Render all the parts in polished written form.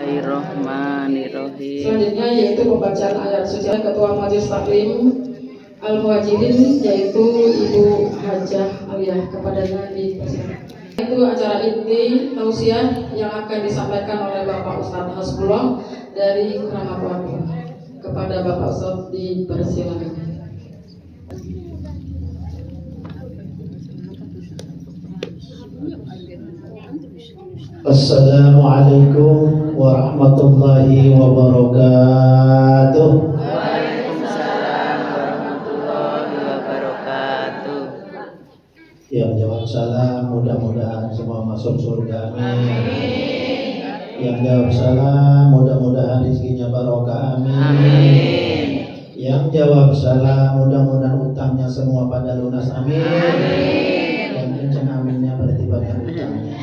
Bismillahirrahmanirrahim. Selanjutnya yaitu pembacaan ayat suci. Ketua Majelis Taklim Al-Muhajirin yaitu Ibu Hajah Aliyah, kepadanya dipersilakan. Itu acara inti tausiah yang akan disampaikan oleh Bapak Ustadz Hasbullah dari Keramat Wakil. Kepada Bapak Ustadz dipersilakan. Assalamualaikum warahmatullahi wabarakatuh. Waalaikumsalam warahmatullahi wabarakatuh. Yang jawab salam mudah-mudahan semua masuk surga, amin. Yang jawab salam mudah-mudahan rezekinya barokah, amin. Amin. Yang jawab salam mudah-mudahan utangnya semua pada lunas, amin. Yang kencang aminnya berarti banyak utangnya.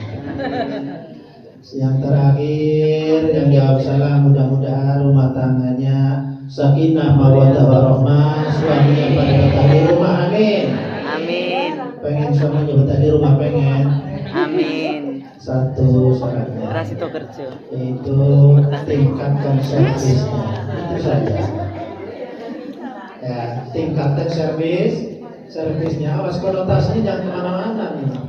Yang terakhir yang jawab salam mudah-mudahan rumah tangganya sakinah mawaddah warahmah, suaminya pada betah di rumah, amin. Amin. Pengen suaminya betah di rumah, pengen. Amin. Satu syaratnya Rasito kerja. itu tingkatkan servisnya, itu saja ya, tingkatkan servisnya. Awas konotasinya jangan kemana-mana nih ya.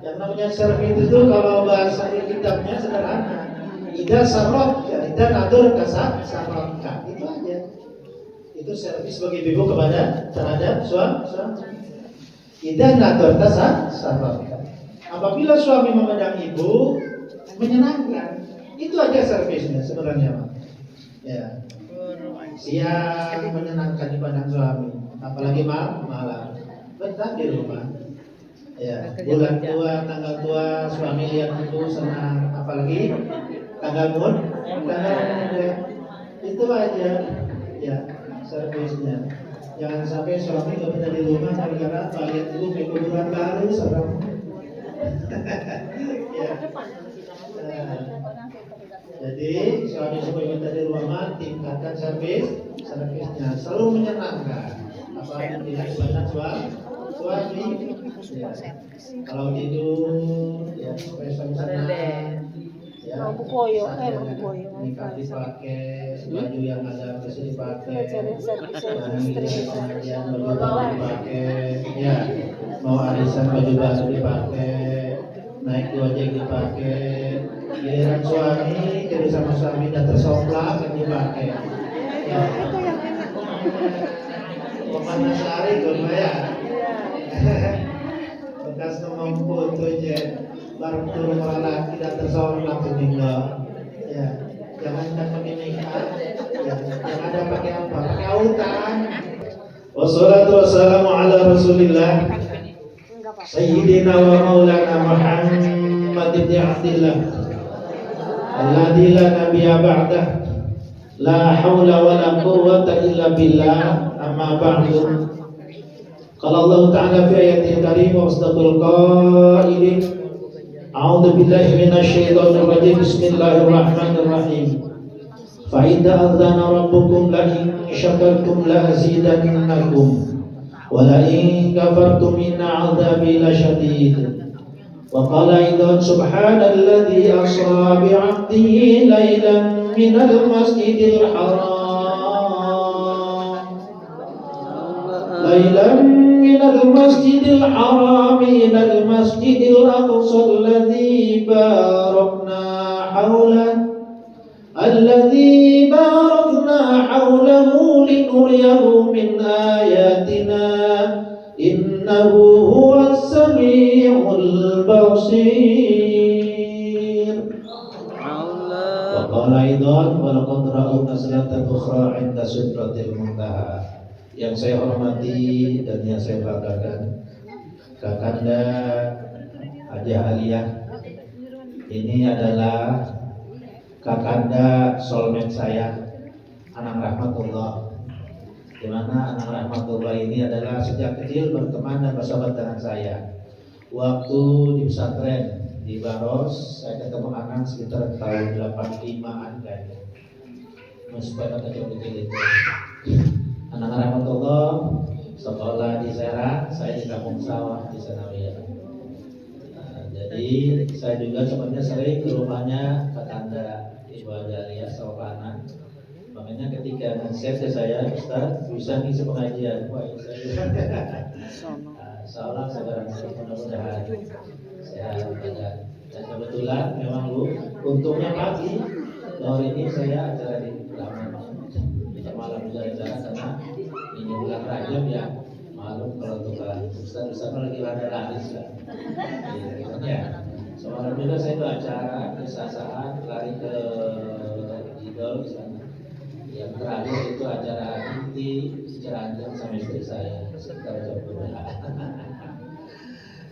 Yang namanya servis itu kalau bahasa di kitabnya sederhana, ida sarot ya, ida nadur kasat sarotka, itu aja. Itu servis bagi ibu kepada terhadap suami. Ida nadur kasat sarotka. Apabila suami memandang ibu menyenangkan, itu aja servisnya sebenarnya, Pak. Ya. Siang menyenangkan dipandang suami, apalagi malam betah di rumah. Ya, bulan tua, tanggal tua, suami lihat ibu senang, apalagi tanggal muda, itu aja ya servisnya. Jangan sampai suami nggak betah di rumah gara-gara lihat ibu kayak kuburan baru serem. Ya. Jadi suami supaya betah di rumah tingkatkan servisnya, selalu menyenangkan. Apalagi tidak dipandang suami ya. Kalau tidur ya supaya suami senang ya, nikah dipakai, baju yang ada bisa dipakai, pengajian baju baru dipakai ya, mau arisan baju baru dipakai, naik gojek dipakai, giliran suami jadi sama suami dan tersoplak yang dipakai ya. Pemanas hari ya. Bekas ngomong foto aja baru turun malah tidak tersolat meninggal ya. Jangan nikah ya, yang ada pakai apa? Pakai autan. Wassalatu wassalamu ala rasulillah Sayyidina wa maulana Muhammad ibn Abdillah alladzi la nabiyya ba'dah, la haula wa la quwwata illa billah, amma ba'du. Qala Allah Ta'ala fi ayatil karim wa asdaqul qailin, a'udzu billahi minasy syaithanir rajim, bismillahirrahmanirrahim. Fa idza adzana rabbukum la in syakartum la azidannakum wa la in kafartum inna 'adzabi lasyadid. Wa qala aidan subhanalladzi asra bi 'abdihi lailan minal masjidil haram من المسجد الحرام إلى المسجد الأقصى الذي باركنا حوله لنريه من آياتنا إنه هو السميع البصير. وقال أيضا ولقد رأوا نزلة أخرى عند سدرة المنتهى. Yang saya hormati dan yang saya banggakan, Kakanda Hajah Aliyah ini adalah Kakanda soulmate saya, Anang Rahmatullah. Di mana Anang Rahmatullah ini adalah sejak kecil berteman dan bersahabat dengan saya. Waktu di pesantren di Baros, saya ketemu Anang sekitar tahun 85-an kayaknya. Masih kecil-kecil itu. Anang Rahmatullah sekolah di Serang, saya di Kampung Sawah di Sanawiyah. Jadi saya juga sebenarnya sering ke rumahnya Kakanda Ibu Ajalia Sawana. Makanya ketika nge-share ke saya, Ustaz bisa ngisi pengajian. Wah, saya salah saudara, mudah-mudahan sehat badan. Dan kebetulan memang Bu, untungnya pagi. Tahun ini saya acara di Laman, bisa malam juga acara karena ini bulan Rajab ya. Maklum kalau tukang Ustaz lagi ada laris lah. Ya, semalam juga saya tuh acara di saat lari ke Jidol di sana. Yang terakhir itu acara inti Ciranjang sama istri saya sekitar jam 2.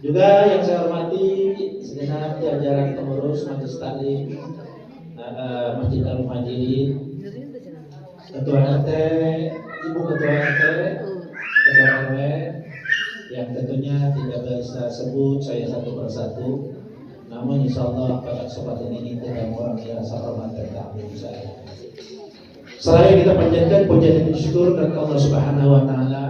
Juga yang saya hormati segenap jajaran pengurus Majelis Taklim Masjid Al-Muhajirin, Ketua RT, Ibu Ketua RT, Ketua RW, yang tentunya tidak bisa sebut saya satu persatu. Namun insya Allah pada kesempatan ini tidak orang yang saya hormati dan saya. Selain kita panjatkan puja dan syukur kepada Allah Subhanahu wa taala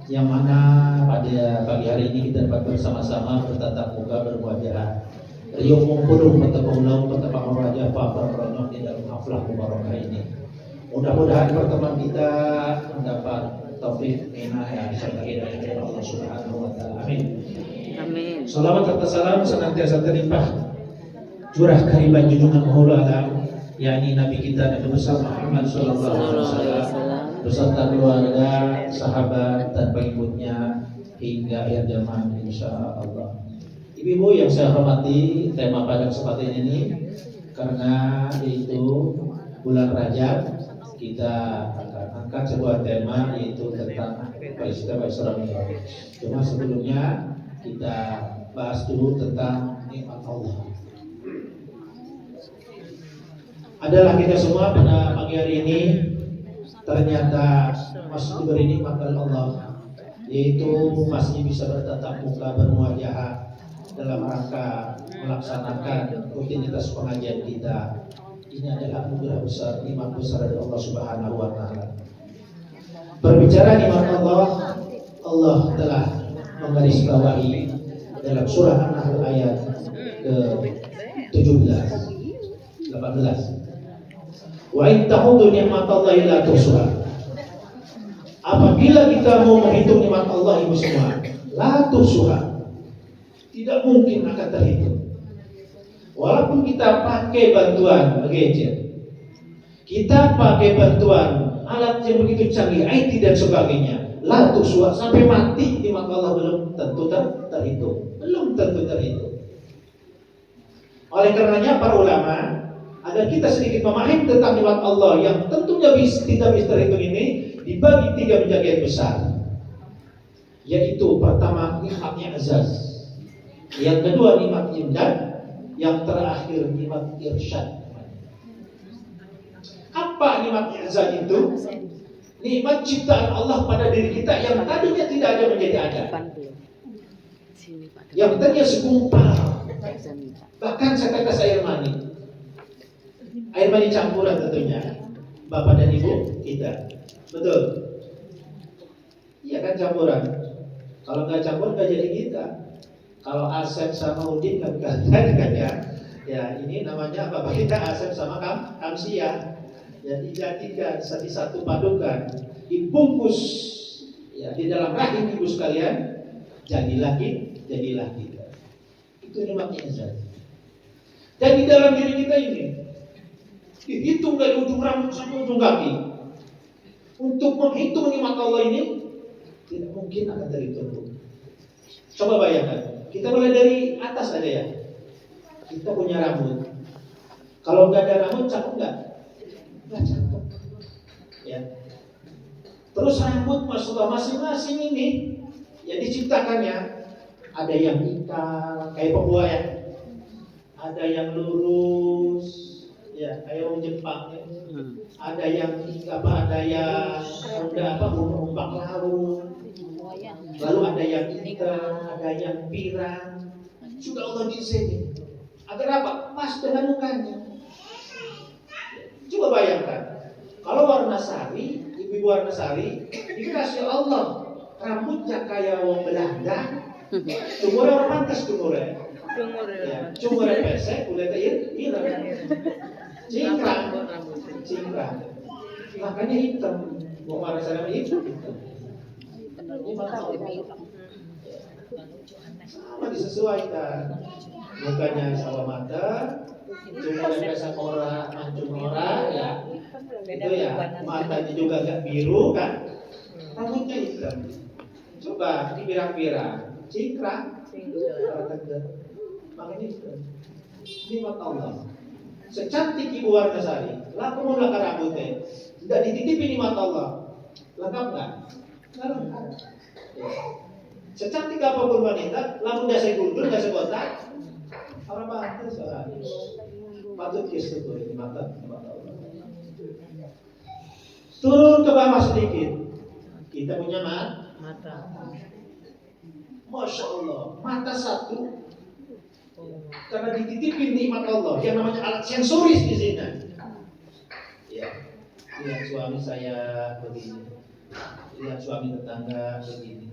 yang mana pada pagi hari ini kita dapat bersama-sama bertatap muka berwajah riuh mengkudu bertepung wajah Pak Pernonyok di dalam haflah mubarakah ini. Mudah-mudahan pertemuan kita mendapat taufik inayah serta hidayah dari Allah Subhanahu wa taala. Amin. Amin. Salawat serta salam senantiasa terlimpah curah kariban junjungan Maulana Alam, yakni Nabi kita Nabi besar Muhammad sallallahu alaihi wasallam beserta keluarga, sahabat dan pengikutnya hingga akhir zaman insyaallah. Ibu-ibu yang saya hormati, tema pada kesempatan ini karena itu bulan Rajab kita akan angkat sebuah tema yaitu tentang peristiwa Isra Mi'raj. Cuma sebelumnya kita bahas dulu tentang nikmat Allah. Adalah kita semua pada pagi hari ini ternyata masih diberi nikmat dari Allah, yaitu masih bisa bertatap muka bermuajah dalam rangka melaksanakan rutinitas pengajian kita. Ini adalah anugerah besar, nikmat besar dari Allah Subhanahu wa taala. Berbicara nikmat Allah, Allah telah menggarisbawahi dalam surah An-Nahl ayat ke-17 18. Wa in ta'udu ni'matallahi la tuhsuha. Apabila kita mau menghitung nikmat Allah ini semua, la tuhsuha, tidak mungkin akan terhitung. Walaupun kita pakai bantuan gadget, kita pakai bantuan alat yang begitu canggih, IT dan sebagainya, la tuhsuha, sampai mati nikmat Allah belum tentu terhitung, belum tentu terhitung. Oleh karenanya para ulama, agar kita sedikit memahami tentang nikmat Allah yang tentunya tidak bisa terhitung ini, dibagi 3 bagian besar. Yaitu pertama nikmatnya azaz, yang kedua nikmat imdad, yang terakhir nikmat irsyad. Apa nikmatnya azaz itu? Nikmat ciptaan Allah pada diri kita yang tadinya tidak ada menjadi ada, yang tadinya segumpal, bahkan setetes air mani. Air mani campuran tentunya, Bapak dan Ibu kita, betul? Iya kan campuran. Kalau nggak campur nggak jadi kita. Kalau Asep sama Udin kan ya. Ya ini namanya Bapak kita Asep sama Kamsia. Ya dijadikan satu padukan, dibungkus ya di dalam rahim ibu sekalian, jadilah kita. Itu nikmatnya azab. Dan di dalam diri kita ini dihitung dari ujung rambut sampai ujung kaki. Untuk menghitung nikmat Allah ini tidak mungkin akan terhitung. Coba bayangkan, kita mulai dari atas aja ya. Kita punya rambut. Kalau nggak ada rambut, cakep nggak? Nggak cakep. Ya. Terus rambut maksudnya masing-masing ini ya diciptakannya. Ada yang ikal kayak pembuah ya. Ada yang lurus, ya kayak orang Jepang ya. Ada yang ada yang ombak laut. Lalu ada yang hitam, ada yang pirang. Sudah Allah desain. Agar apa? Pas dengan mukanya. Coba bayangkan, kalau warna sari, ibu warna sari dikasih Allah rambutnya kayak wong Belanda, umurnya orang pantas umurnya. Ya, cungur pesek, kulit ireng. Cingkrang, cingkrang. Makanya hitam. Mau marah sana hitam. Ini mata sama disesuaikan. Mukanya sama mata, cungurnya biasa ora, mancung ora, ya. Itu ya, matanya juga agak biru kan, rambutnya hitam. Coba dipirang-pirang, cingkrang, makanya hitam. Ini mata Allah. Secantik Ibu Warnasari, laku mulakan rambutnya, tidak dititipi di mata Allah. Lengkap nggak? Nggak lengkap. Ya. Secantik apapun wanita, lamun dasar gundul, dasar botak, orang pantas orang. Patut bersyukur ini mata Allah. Turun ke bawah sedikit. Kita punya mata. Masya Allah, mata satu. Karena dititipin nikmat Allah, yang namanya alat sensoris di sini. Ya, lihat suami saya begini, lihat suami tetangga begini.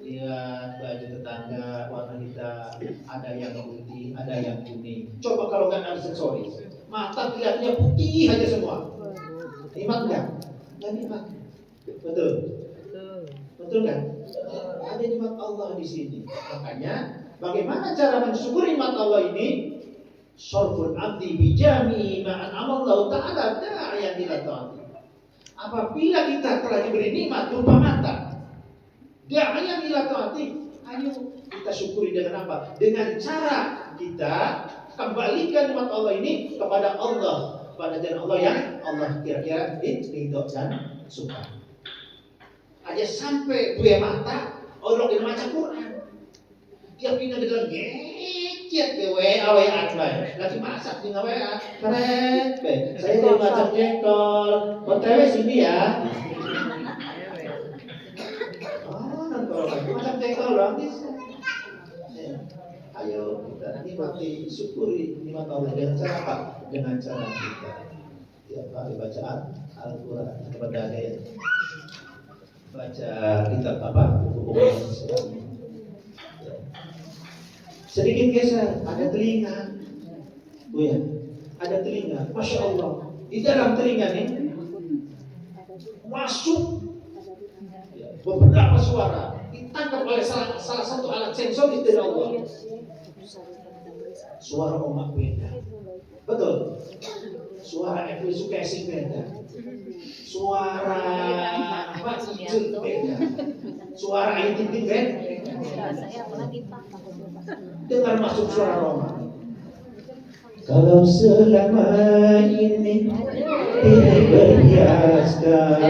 Lihat baju tetangga warna hitam, ada yang putih, ada yang kuning. Coba kalau nggak ada sensoris, mata kelihatannya putih aja semua. Nikmat nggak? Nggak nikmat. Betul. Betul nggak? Ada nikmat Allah di sini. Makanya, bagaimana cara mensyukuri nikmat Allah ini? Syarful abdi bijami ma'an amallahu ta'ala da'ayan ila ta'ati. Apabila kita telah diberi nikmat berupa mata, da'ayan ila ta'ati, ayo kita syukuri dengan apa? Dengan cara kita kembalikan nikmat Allah ini kepada Allah, kepada jalan Allah yang Allah kira-kira ridho dan suka. Aja sampai buaya mata, Allah yang baca Quran, dia pindah di dalam gecet WA lagi masak di WA, keren, saya mau masak jengkol, OTW sini ya. Macam jengkol doang bisa. Ayo kita nikmati, syukuri nikmat Allah dengan cara apa? Dengan cara kita tiap hari bacaan Al-Quran kepada saya, baca kitab apa? Buku Islam. Sedikit geser, ada telinga, ya, ada telinga. Masya Allah, di dalam telinga nih masuk beberapa suara, ditangkap oleh salah satu alat sensoris dari Allah. Suara omak beda, betul. Suara episukasi beda, suara apa beda, suara ayat tinting beda. Dengar masuk suara Roma. Kalau selama ini diri berhiaskan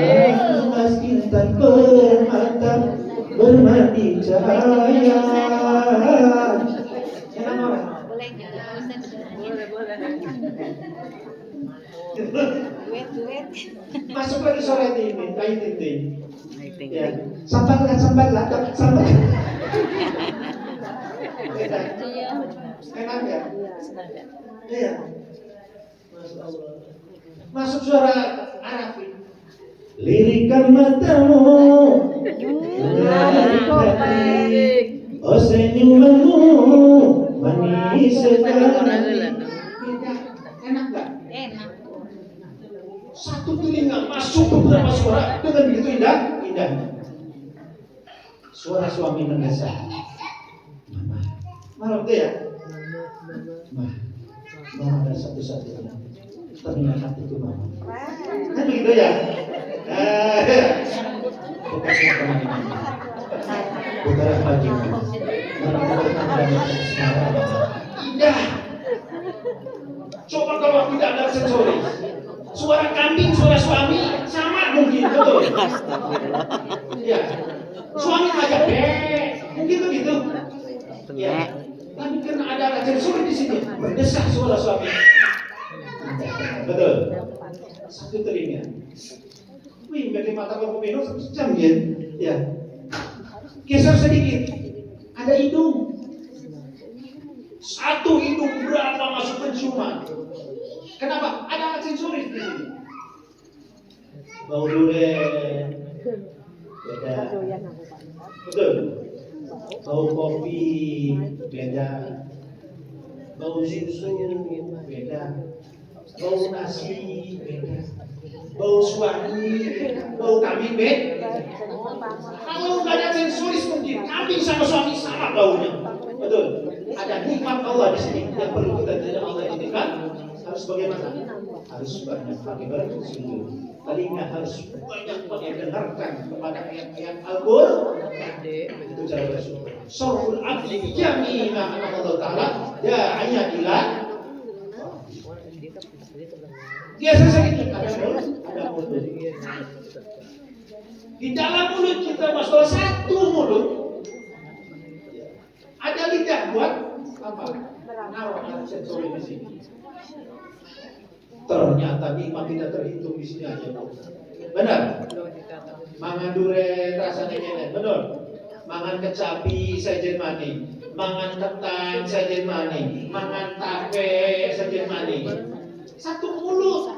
emas intan permata bermati cahaya. Enak orang? Boleh. Masuk lagi sore ini, kayu tinting. Ya, samballah. Enak ya? Iya. Masya Allah. Masuk suara Arabi. Lirikan matamu, oh senyumanmu manis sekali. Enak nggak? Enak. Satu telinga masuk beberapa suara dengan begitu indahnya. Suara suami mengesah. Malam itu ya, Mama ada satu-satunya telinga hatiku Mama. Kan begitu ya? Putaran pagi. Indah. Coba kalau tidak ada sensoris, suara kambing, suara suami sama mungkin, betul? Ya, suami agak mungkin begitu. Ya. Tapi karena ada alat sensoris di sini, berdesak suara suami. Betul. Satu telinga. Wih, dari mata kamu minum 1 jam ya. Ya. Geser sedikit. Ada hidung. Satu hidung berapa masuk penciuman? Kenapa? Ada alat sensoris di sini. Bau durian. Beda. Betul. Bau kopi beda, bau susu beda, bau nasi beda, bau suami, bau kambing beda. Kalau nggak ada sensoris mungkin kambing sama suami sama baunya, betul. Ada nikmat Allah di sini yang perlu kita tidak Allah ini kan harus bagaimana? Harus banyak pakai bersujud. Telinga harus banyak mendengarkan kepada ayat-ayat Al-Qur'an. Itu cara bersyukur. Surul abdi jami'na Allah Ta'ala da'anya ila. Biasa saja ada mulut. Di dalam mulut kita masalah satu mulut. Ada lidah buat apa? Naruh sensori di sini. Ternyata nikmat tidak terhitung di sini aja. Benar? Mangan durian rasanya enak, benar? Mangan kecapi sajen mani, mangan ketan sajen mani, mangan tape sajen mani. Satu mulut.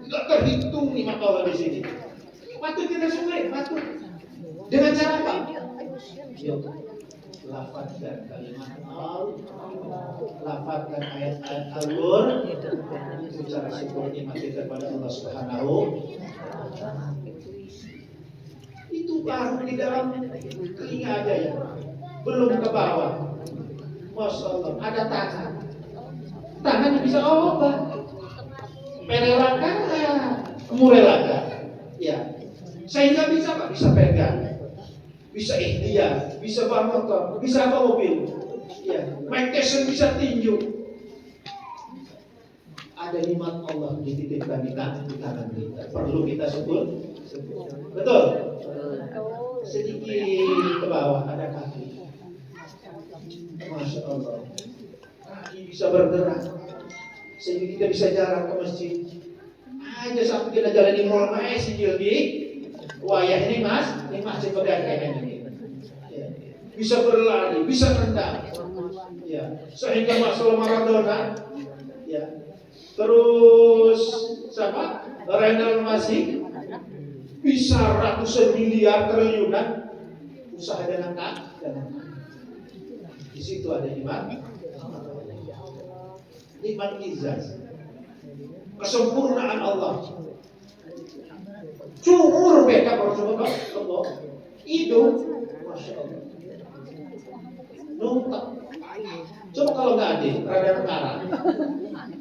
Tidak terhitung nikmat Allah di sini. Patut kita syukuri, patut. Dengan cara apa? Lafazkan kalimat Allah, lafazkan ayat-ayat Al-Qur'an, itu cara syukur nikmat kita kepada Allah Subhanahu. Itu baru di dalam telinga aja ya, belum ke bawah. Masya Allah, ada tangan, tangan bisa obat, merelakan, murelakan, ya, sehingga bisa apa? Bisa pegang. Bisa ikhtiar, bisa bawa motor, bisa bawa mobil, ya, Mike Tyson bisa tinju. Ada nikmat Allah dititipkan di tangan kita. Perlu kita syukur. Betul? Sedikit ke bawah ada kaki. Masya Allah. Kaki bisa bergerak. Sehingga kita bisa jalan ke masjid. Aja sampai kita jalan di mall si Jilgi. Wayah ini masjid pedagang ini. Ya. Bisa berlari, bisa rendah. Ya. Sehingga masalah Maradona, ya. Terus siapa? Lionel Messi bisa ratusan miliar triliunan usaha dengan kaki. Di situ ada nikmat izah, kesempurnaan Allah. Cumur beda Rasulullah hidup, masya Allah. Nuntak. Coba kalau nggak ada rada negara,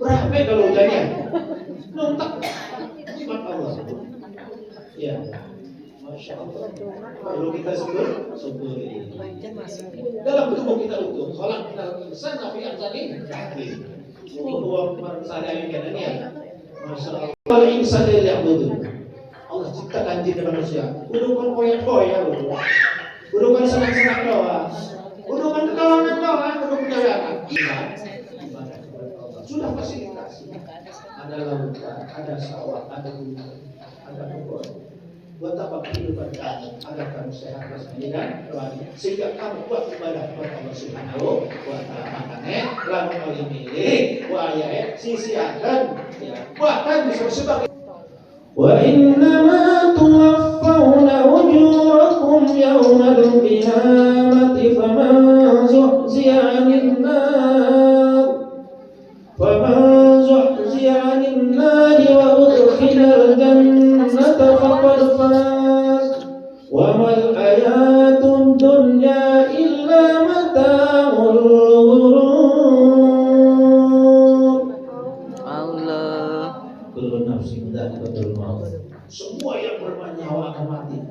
berapa kalau hujannya? Nuntak. Nikmat Allah. Ya, masya Allah. Perlu kita syukuri. Dalam tubuh kita utuh. Kalau kita besar tapi yang tadi uang manusia yang kena ni, masya Allah. Kalau insan dia lihat betul. Allah ciptakan jin dan manusia. Udah koyak-koyak loh. Udah senang-senang doang. Udah ketawanan doang. Udah kejagaan. Ibadah kepada Allah. Sudah fasilitasi. Ada lautan, ada sawah, ada gunung, ada kebun. Buat apa kehidupan kamu? Agar kamu sehat dan rohani. Sehingga kamu buat ibadah kepada Allah Subhanahu wa Ta'ala. Makanya lalu kali milih wayah sisiakan. Bahkan bisa sebagai وَإِنَّمَا تُوَفَّوْنَ أُجُورَكُمْ يَوْمَ الْقِيَامَةِ فَمَنْ زُحْزِحَ عَنِ النَّارِ وَأُدْخِلَ الْجَنَّةَ فَقَدْ فَازَ وَمَا الْحَيَاةُ الدُّنْيَا إِلَّا مَتَاعُ الْغُرُورِ. Kullu nafsin dha'iqatul maut. Semua yang bernyawa akan mati.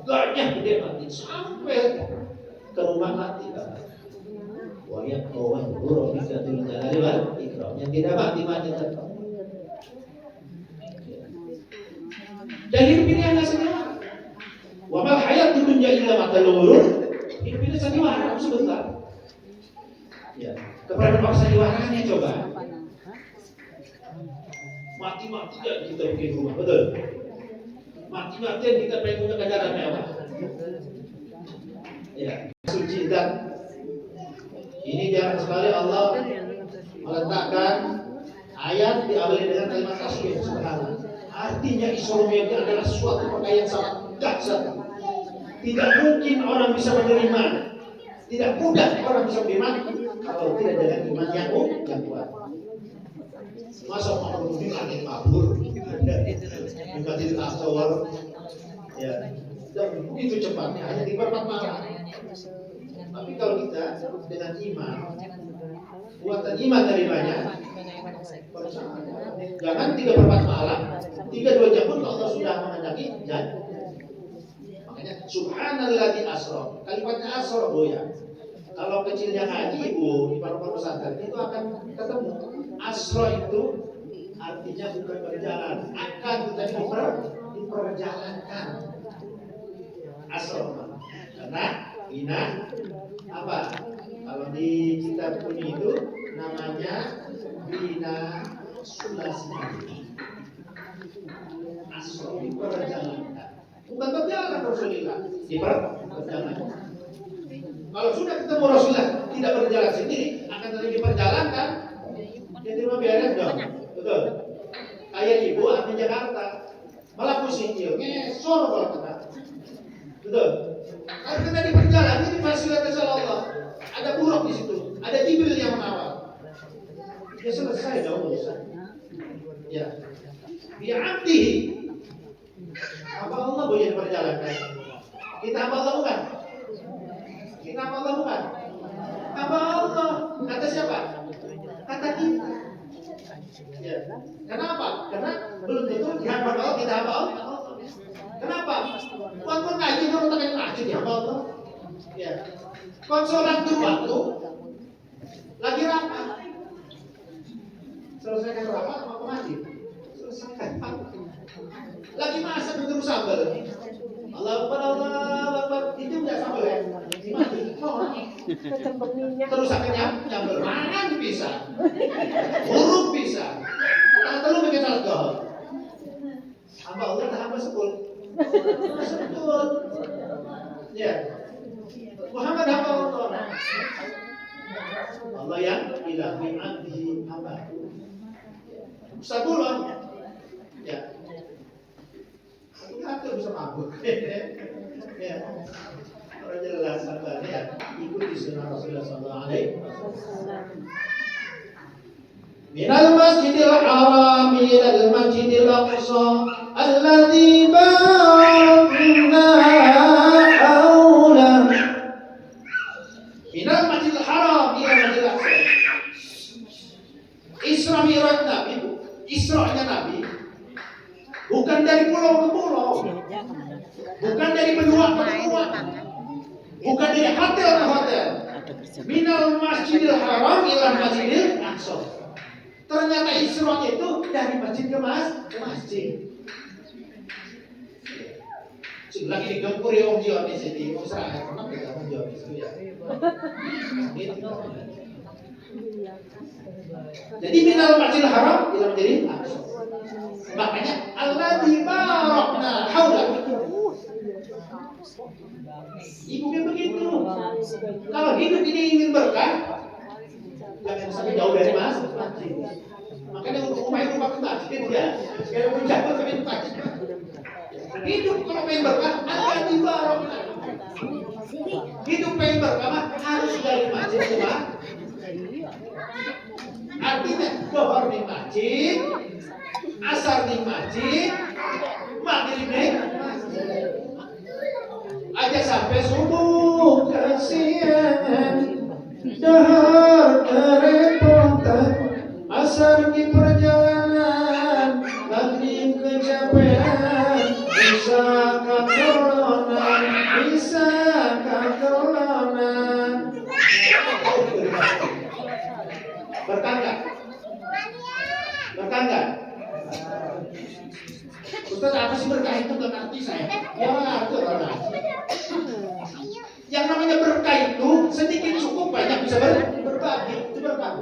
Banyak dia mati sampai ke rumah mati kan. Wa yaqawan huru bi katil jalali wal ikram. Yang tidak mati tetap. Dan hidup ini hanya sebentar. Wa mal hayatud dunya illa matalul ghurur. Hidup ini sandiwara sebentar. Ya, kepada orang sandiwaranya coba. Mati-matian kita bikin rumah, betul? Mati-matian kita pengen punya kendaraan mewah. Ya, suci dan ini jarang sekali Allah meletakkan ayat diawali dengan kalimat tasbih subhanallah. Artinya Islamiyah itu adalah suatu perkara yang sangat dahsyat. Tidak mungkin orang bisa menerima, tidak mudah orang bisa menerima Kalau tidak dengan iman yang kuat. Masa mau angin mabur, dibanding tasawur, ya, dan begitu cepatnya hanya di beberapa malam. Tapi kalau kita dengan iman, buatan iman dari banyak, jangan 3/4 malam, 3-2 jam pun Allah sudah menghendaki janji. Makanya Subhanalladzi asra, kalimatnya asra ya. Kalau kecilnya ngaji ibu di pondok pesantren itu akan ketemu. Asra itu artinya bukan berjalan, akan tetapi diperjalankan. Asra karena bina apa? Kalau di kitab kuning itu namanya bina sulasi. Asra diperjalankan, bukan berjalan Rasulullah, diperjalankan. Kalau sudah ketemu Rasulullah tidak berjalan sendiri, akan tetapi diperjalankan. Jadi rumah beres dong, betul. Kayak ibu di Jakarta, malah pusing dia, ngesor kalau kena, betul. Kalau kita di perjalanan ini fasilitas Allah, ada buruk di situ, ada Jibril yang mengawal. Ya selesai dong urusan. Ya, bi'abdihi. Apa Allah boleh diperjalankan? Kita apa Allah bukan? Kita apa Allah bukan? Apa Allah? Kata siapa? Kata kita. Ya. Kenapa? Karena belum tentu dihamba Allah, kita hamba Allah. Kenapa? Waktu ngaji kalau tak ngaji dihamba Allah. Ya. Konsolan itu waktu lagi rapat. Selesaikan rapat mau ngaji. Selesaikan rapat. Lagi masak untuk sambal. Allah Akbar itu enggak sambal ya. Terus akhirnya nyambel mangan bisa, huruf bisa, tak perlu bikin alkohol. Hamba Allah tak hamba sepul, ya. Muhammad hamba Allah. Allah yang tidak mengabdi hamba. Sabulon, ya. Aku bisa mabuk. Ya. Jelas sabarnya ikuti sunnah Rasulullah sallallahu alaihi wasallam. Minal masjidil haram ilal masjidil aqsa alladzi barakna hawla. Minal masjidil haram ilal masjidil aqsa. Isra Mi'raj Nabi, Isra'nya Nabi bukan dari pulau ke pulau, bukan dari benua ke benua, bukan dari hotel ke hotel. Minal masjidil haram ila masjidil aqsa. Ternyata Isra itu dari masjid ke masjid. Lagi digempur ya Om Dionis di Israel, kenapa tidak Om Dionis itu ya? Jadi minal masjidil haram ila masjidil aqsa. Makanya Allah dibarakna haula. Ibunya begitu. Kalau hidup ini ingin berkah, jangan sampai jauh dari masjid. Makanya untuk rumah masjid ya. Sekarang menjabat sampai masjid. Hidup kalau pengen berkah, Allah dibarakna. Hidup pengen berkah harus dari masjid ke masjid. Artinya zuhur di masjid, asar di masjid, maghrib di masjid. Aja sampai subuh kesiangan, dahar kerepotan, asar di perjalanan, maghrib kecapean, bisa kakolonan, bisa kakolonan. Berkah nggak? Berkah nggak? Ustaz, apa sih berkah itu? Gak ngerti saya. Ya ngerti orang. Yang namanya berkah itu sedikit cukup, banyak bisa berbagi. Itu berkah.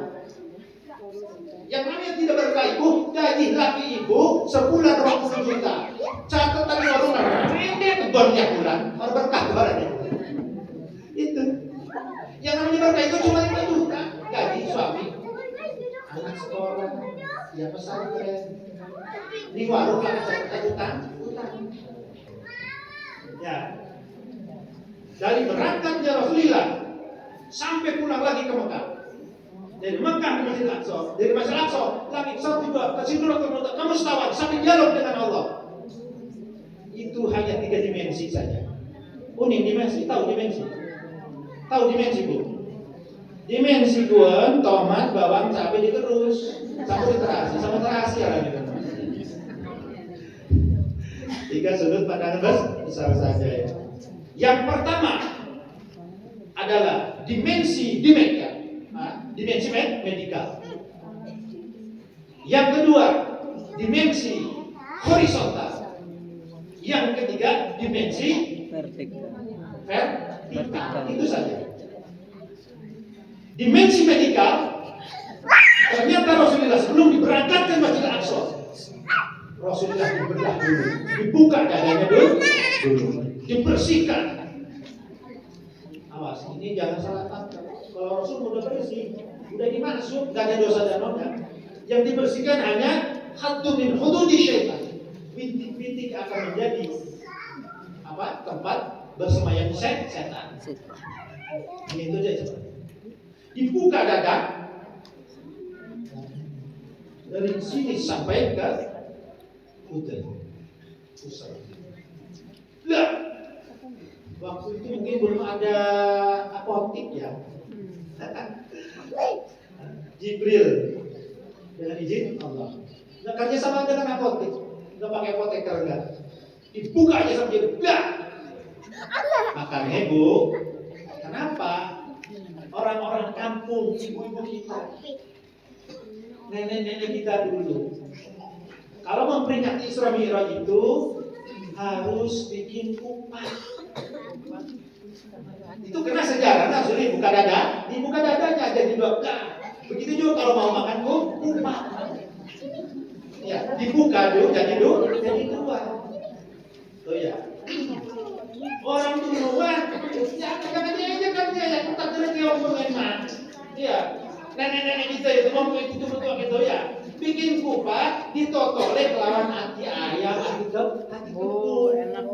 Yang namanya tidak berkah ibu, gaji laki ibu sebulan 20 juta. Catat tadi orang ini bonnya bulan, harus berkah kepada itu. Yang namanya berkah itu cuma 5 juta. Gaji suami, anak sekolah, ya pesantren, di warung yang catat utang. Ya, dari berangkatnya Rasulullah sampai pulang lagi ke Mekah Dari Mekah ke Masjid Al-Aqsa, dari Masjid Al-Aqsa langit satu dua ke Sidratul Muntaha, kamu setawa sampai dialog dengan Allah. Itu hanya 3 dimensi saja. Unik dimensi, tahu dimensi? Tahu dimensi bu? Dimensi gua, tomat, bawang, cabai diterus, sampai terasi, sama terasi ya gitu. 3 sudut pandangan besar saja ya. Yang pertama adalah dimensi dimensi medikal. Yang kedua, dimensi horizontal. Yang ketiga, dimensi Vertikal. vertikal. Itu saja. Dimensi medikal, ternyata Rasulullah sebelum diberangkatkan Masjid Al-Aqsa, Rasulullah dibedah dulu, dibuka dadanya dulu, dibersihkan. Awas, ini jangan salah tangkap. Kalau Rasul udah bersih, udah dimasuk, gak ada dosa dan noda. Yang dibersihkan hanya haddun min hududi syaitan. Bintik-bintik akan menjadi tempat bersemayam setan. Ini itu aja. Dibuka dada dari sini sampai ke pusat. Lah, waktu itu mungkin belum ada apotik ya. Jibril dengan izin Allah. Nah, kerja sama dengan apotik, nggak pakai apoteker enggak. Dibuka aja sama dia, dah. Makanya bu, kenapa orang-orang kampung, ibu-ibu kita, nenek-nenek kita dulu, kalau memperingati Isra Mi'raj itu harus bikin kupat. Itu kena sejarah, nah sudah dibuka dadanya jadi 12. Begitu juga kalau mau makan kupat. Ya, dibuka dulu jadi 2. Oh ya. Orang duluan, jangan aja kan dia yang tak terjadi omongin mah. Iya, nenek-nenek kita itu ngomong itu betul gitu ya. Bikin kupat, ditotole kelawan hati ayam, hati kebun. Enak.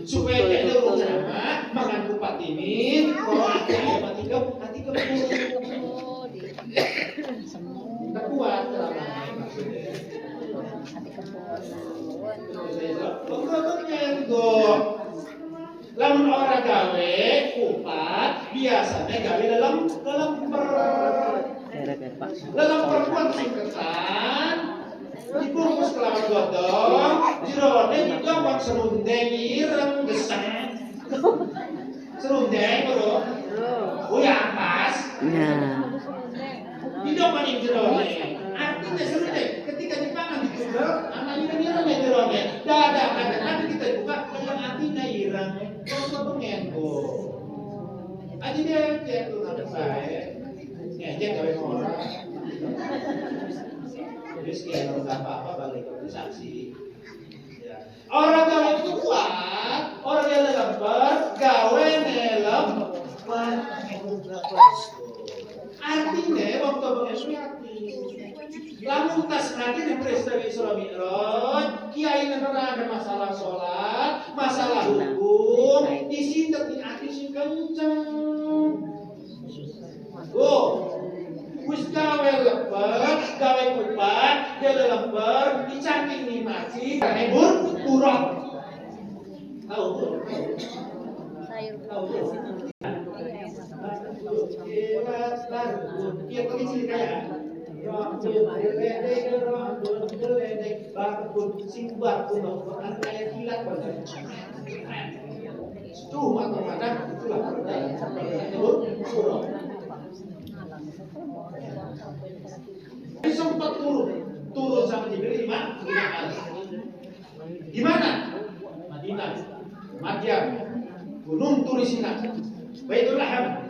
Supaya dia rumah makan kupat ini, kalau hati ayam, hati kebun. Kita kuat kelawan maksudnya. Lamun orang gawe kupat biasanya gawe dalam perempuan singketan dibungkus kelawan godong jerone digawang serundeng ireng geseng serundeng bro ya pas didopanin jerone artinya serundeng ketika dipangan dijual anaknya ireng ya jerone dadah nanti kita buka dengan artinya ireng kok pengenku aja dia cek tuh ada baik ngejek gawe orang jadi sekian orang apa-apa balik ke saksi ya. Orang gawe kuat orang yang lembar gawe nelem artinya waktu mengesuati lamun tas nanti di peristiwa Isra Mi'raj kiai nerangkan masalah sholat masalah hukum disintet di hati sing kenceng wis gawe lembar gawe kupat gawe lembar dicangking nikmati hibur kurang tahu dia kecil kayak kayak kilat tuh matang-matang itulah sempat turun sama Jibril 5 kali. Di mana? Madinah, Madyam, Gunung Turisina, Baitul Laham,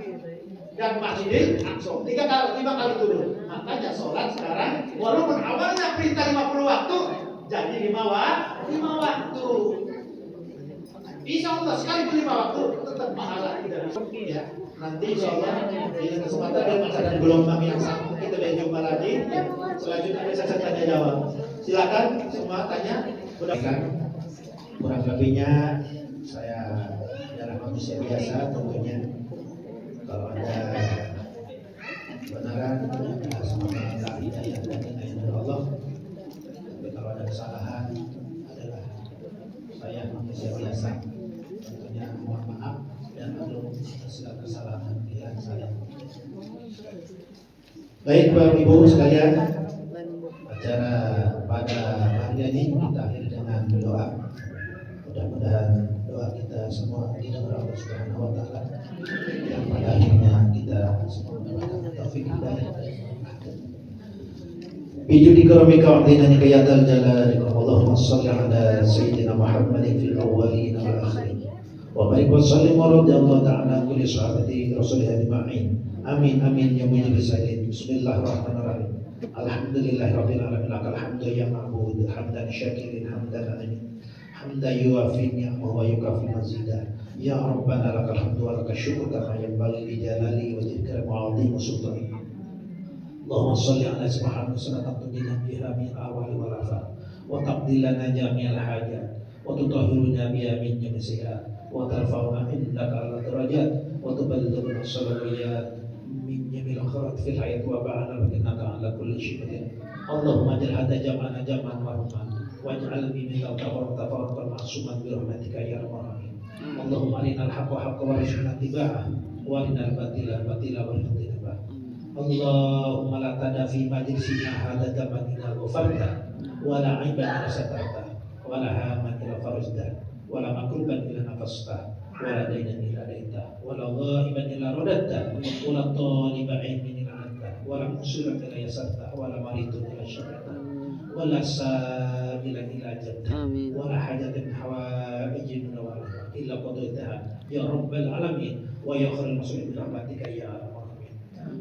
dan Masjidil Aqsa. 5 kali turun. Makanya sholat sekarang walaupun awalnya perintah 50 waktu jadi 5 waktu. Insya Allah sekali 5 waktu tetap pahala tidak bisa ya. Nanti insya Allah di kesempatan dan masa dan gelombang yang sama kita jumpa lagi. Selanjutnya ada sesi tanya jawab. Silakan semua tanya. Kurang lebihnya saya adalah manusia biasa tentunya. Kalau ada kebenaran, semoga hidayah dan inayah dari Allah. Tapi kalau ada kesalahan adalah saya manusia biasa, tentunya mohon maaf dan maklum atas segala kesalahan pilihan saya. Baik Bapak Ibu sekalian, acara pada hari ini kita akhiri dengan doa. Mudah-mudahan doa kita semua didengar Allah Subhanahu wa taala, yang pada akhirnya kita semua mendapatkan taufik hidayah dari Allah. Bijudi karamika wa dinani ya dzal jalali wa Allahumma shalli ala sayyidina Muhammadin fil awwalin wal akhirin wa barik wa sallim wa radiyallahu ta'ala kulli sahabati rasulih ajma'in. Amin amin ya mujib sayyidin. Bismillahirrahmanirrahim. Alhamdulillahirabbil alamin. Lakal hamdu ya ma'bud hamdan syakirin hamdan amin. Hamdan yuwafi ni'amahu wa yukafi mazidah. Ya Rabbana lakal hamdu wa lakal syukur kama yanbaghi li jalali wa jikram wa 'azimi sultani. Allahumma shalli ala sayyidina Muhammadin tudina biha min awali wal akhir wa taqdi lana jami'al hajat wa tutahhiruna biha min jami'i sayyi'at wa tarfa'una indaka ala darajat wa tuballighuna salawiyat min jami'il khairat fil hayat wa ba'ana innaka ala kulli syai'in. Allahumma ja'al hadha jam'ana jam'an marhuman waj'al minna tafarruqan ma'suman bi rahmatika ya arhamar rahimin. Allahumma arinal haqqa haqqan warzuqna ittiba'ah wa arinal batila batila warzuqna ijtinabah. Allahumma la tadafi majlisina hadha daman ila ghafarta wa la aiban ila satarta wa la haman ila farajta wa la makruban ila nafasta wa la dainan ila daita wa la ghaiban ila radatta wa la taliba ilmin ila anta wa la musiran ila yasarta wa la maridun ila syarata wa la sabilan ila jannah wa la hajatan hawaijin wa illa qadaitaha ya rabbal alamin wa ya khairal muslimin rahmatika ya arhamar rahimin.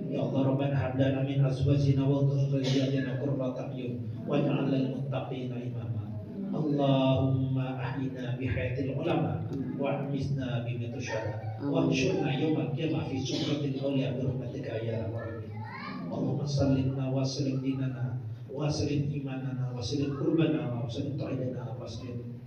Ya Allah Rabbana hab lana min azwajina wa dhurriyyatina qurrata a'yun waj'al lil muttaqina imama. Allahumma ahyina bi hayatil ulama wa amisna bi mautil syuhada wa anshurna yawmal qiyamah fi suratil awliya bi rahmatika ya arhamar rahimin. Allahumma sallimna wa sallim dinana wa sallim imanana wa sallim qurbana wa sallim ta'idana wa sallim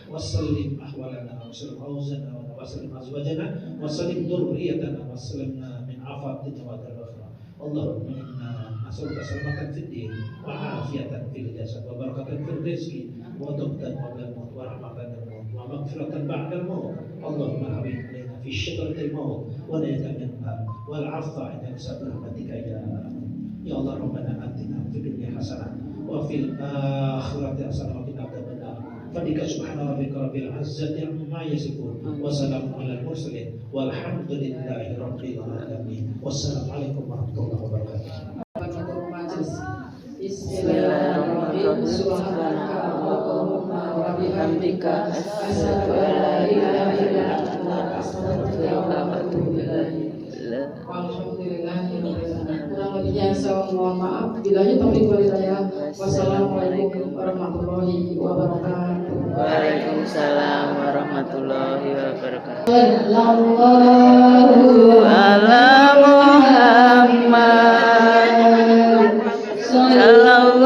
wa sallim ahwalana wa sallim awzana wa sallim azwajana wa sallim dhurriyyatana wa sallimna afatina wa darafna. Allahumma inna nas'aluka salamatan fid din wa afiatan fil jasad wa barakatan fil rizqi wa tawbatan qabla al-maut wa rahmatan al-maut wa maghfiratan ba'da al-maut. Allahumma hawwin alaina fi syitratil maut wa najatan min nar wal 'afwa inna rahmatika ya ya Allah Rabbana atina fid dunya hasanah wa fil akhirati hasanah wa qina adzabannar. Fadika subhana rabbika rabbil izzati amma yasifun wa salamun alal mursalin walhamdulillahi rabbil alamin. Wassalamualaikum warahmatullahi wabarakatuh. Bismillahirrahmanirrahim. Subhanaka Allahumma wa bihamdika asyhadu an la ilaha illa anta astaghfiruka wa atubu ilaik. Alhamdulillahirabbil alamin. Kurang lebihnya saya mohon maaf. Billahi taufiq wal hidayah. Wassalamualaikum warahmatullahi wabarakatuh. Waalaikumsalam warahmatullahi wabarakatuh. Sallallahu Ala Muhammad sallallahu